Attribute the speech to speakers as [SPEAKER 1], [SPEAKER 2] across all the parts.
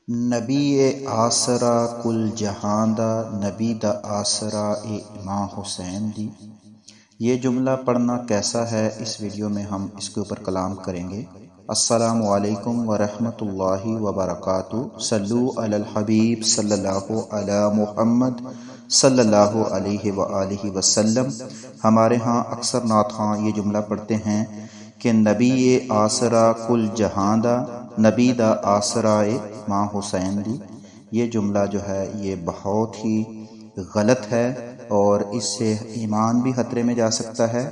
[SPEAKER 1] نبی آسرا کل جہاں دا، نبی دا آسرا امام حسین دی۔ یہ جملہ پڑھنا کیسا ہے، اس ویڈیو میں ہم اس کے اوپر کلام کریں گے۔ السلام علیکم ورحمۃ اللہ وبرکاتہ۔ صلو علی الحبیب صلی اللہ علی محمد صلی اللہ علیہ وآلہ وسلم۔ ہمارے ہاں اکثر نعت خواں یہ جملہ پڑھتے ہیں کہ نبی آسرا کل جہاں دا، نبی دا آسرا ماں حسین دی۔ یہ جملہ جو ہے یہ بہت ہی غلط ہے اور اس سے ایمان بھی خطرے میں جا سکتا ہے،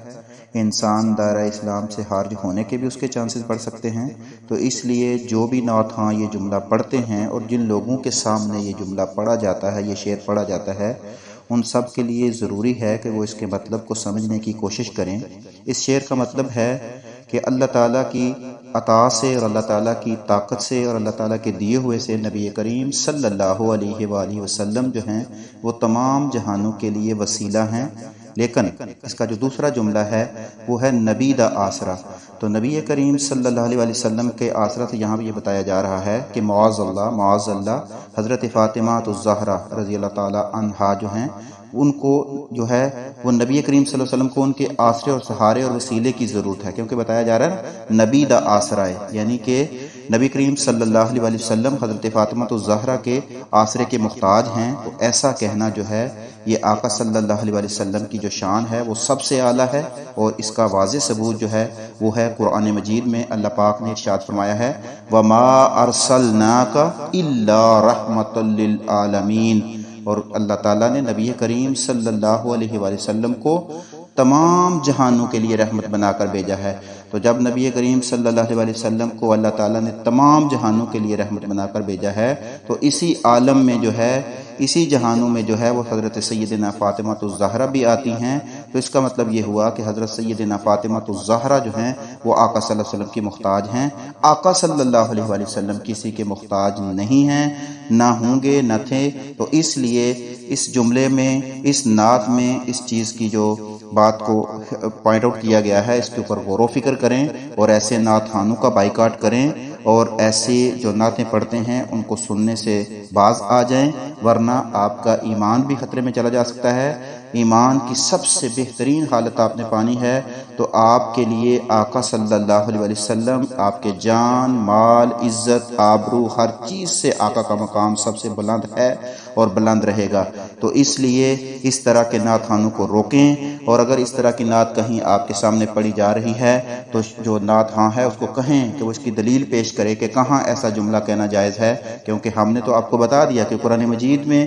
[SPEAKER 1] انسان دائرہ اسلام سے خارج ہونے کے بھی اس کے چانسز بڑھ سکتے ہیں۔ تو اس لیے جو بھی نعت خواں یہ جملہ پڑھتے ہیں اور جن لوگوں کے سامنے یہ جملہ پڑھا جاتا ہے، یہ شعر پڑھا جاتا ہے، ان سب کے لیے ضروری ہے کہ وہ اس کے مطلب کو سمجھنے کی کوشش کریں۔ اس شعر کا مطلب ہے کہ اللہ تعالیٰ کی عطا سے اور اللہ تعالیٰ کی طاقت سے اور اللہ تعالیٰ کے دیے ہوئے سے نبی کریم صلی اللہ علیہ وآلہ وسلم جو ہیں وہ تمام جہانوں کے لیے وسیلہ ہیں۔ لیکن اس کا جو دوسرا جملہ ہے وہ ہے نبی دا آسرا۔ تو نبی کریم صلی اللہ علیہ وسلم کے آسرا سے یہاں بھی یہ بتایا جا رہا ہے کہ معاذ اللہ حضرت فاطمہ الزہرا رضی اللہ تعالی عنہا جو ہیں ان کو جو ہے وہ نبی کریم صلی اللہ علیہ وسلم کو ان کے آسرے اور سہارے اور وسیلے کی ضرورت ہے، کیونکہ بتایا جا رہا ہے نبی دا آسرا ہے، یعنی کہ نبی کریم صلی اللہ علیہ وسلم حضرت فاطمہ الزہرا کے آسرے کے محتاج ہیں۔ تو ایسا کہنا جو ہے یہ آقا صلی اللہ علیہ وسلم کی جو شان ہے وہ سب سے اعلیٰ ہے، اور اس کا واضح ثبوت جو ہے وہ ہے قرآن مجید میں اللہ پاک نے ارشاد فرمایا ہے وَمَا أَرْسَلْنَاكَ إِلَّا رَحْمَةً لِلْعَالَمِينَ، اور اللہ تعالیٰ نے نبی کریم صلی اللہ علیہ وسلم کو تمام جہانوں کے لیے رحمت بنا کر بھیجا ہے۔ تو جب نبی کریم صلی اللہ علیہ وسلم کو اللہ تعالیٰ نے تمام جہانوں کے لیے رحمت بنا کر بھیجا ہے، تو اسی عالم میں جو ہے، اسی جہانوں میں جو ہے وہ حضرت سیدنا فاطمہ الزہرا بھی آتی ہیں۔ تو اس کا مطلب یہ ہوا کہ حضرت سیدنا فاطمہ الزہرا جو ہیں وہ آقا صلی اللہ علیہ وسلم کی محتاج ہیں۔ آقا صلی اللہ علیہ وسلم کسی کے محتاج نہیں ہیں، نہ ہوں گے، نہ تھے۔ تو اس لیے اس جملے میں، اس نعت میں اس چیز کی جو بات کو پوائنٹ آؤٹ کیا گیا ہے، اس کے اوپر غور و فکر کریں اور ایسے نعت خوانوں کا بائیکاٹ کریں، اور ایسے جو نعتیں پڑھتے ہیں ان کو سننے سے باز آ جائیں، ورنہ آپ کا ایمان بھی خطرے میں چلا جا سکتا ہے۔ ایمان کی سب سے بہترین حالت آپ نے پانی ہے تو آپ کے لیے آقا صلی اللہ علیہ وسلم، آپ کے جان، مال، عزت، آبرو، ہر چیز سے آقا کا مقام سب سے بلند ہے اور بلند رہے گا۔ تو اس لیے اس طرح کے نعت خوانوں کو روکیں، اور اگر اس طرح کی نعت کہیں آپ کے سامنے پڑھی جا رہی ہے تو جو نعت خواں ہے اس کو کہیں کہ وہ اس کی دلیل پیش کرے کہ کہاں ایسا جملہ کہنا جائز ہے، کیونکہ ہم نے تو آپ کو بتا دیا کہ قرآن مجید میں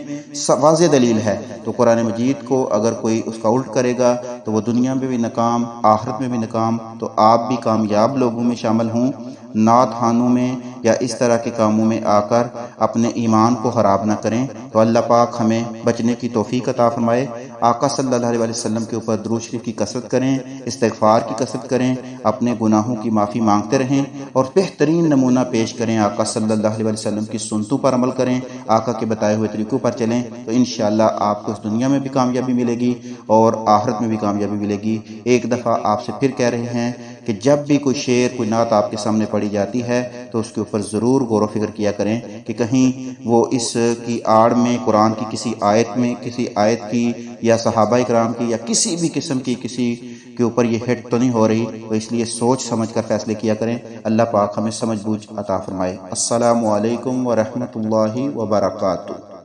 [SPEAKER 1] واضح دلیل ہے۔ تو قرآن مجید کو اگر کوئی اس کا الٹ کرے گا تو وہ دنیا میں بھی ناکام، آخرت میں بھی ناکام۔ تو آپ بھی کامیاب لوگوں میں شامل ہوں، نعت خوانوں میں یا اس طرح کے کاموں میں آ کر اپنے ایمان کو خراب نہ کریں۔ تو اللہ پاک ہمیں بچنے کی توفیق عطا فرمائے۔ آقا صلی اللہ علیہ وسلم کے اوپر درود شریف کی کثرت کریں، استغفار کی کثرت کریں، اپنے گناہوں کی معافی مانگتے رہیں، اور بہترین نمونہ پیش کریں آقا صلی اللہ علیہ وسلم کی سنتوں پر عمل کریں، آقا کے بتائے ہوئے طریقوں پر چلیں۔ تو انشاءاللہ آپ کو اس دنیا میں بھی کامیابی ملے گی اور آخرت میں بھی کامیابی ملے گی۔ ایک دفعہ آپ سے پھر کہہ رہے ہیں کہ جب بھی کوئی شعر، کوئی نعت آپ کے سامنے پڑھی جاتی ہے تو اس کے اوپر ضرور غور و فکر کیا کریں کہ کہیں وہ اس کی آڑ میں قرآن کی کسی آیت میں، کسی آیت کی یا صحابہ کرام کی یا کسی بھی قسم کی کسی کے اوپر یہ ہٹ تو نہیں ہو رہی۔ تو اس لیے سوچ سمجھ کر فیصلے کیا کریں۔ اللہ پاک ہمیں سمجھ بوجھ عطا فرمائے۔ السلام علیکم ورحمۃ اللہ وبرکاتہ۔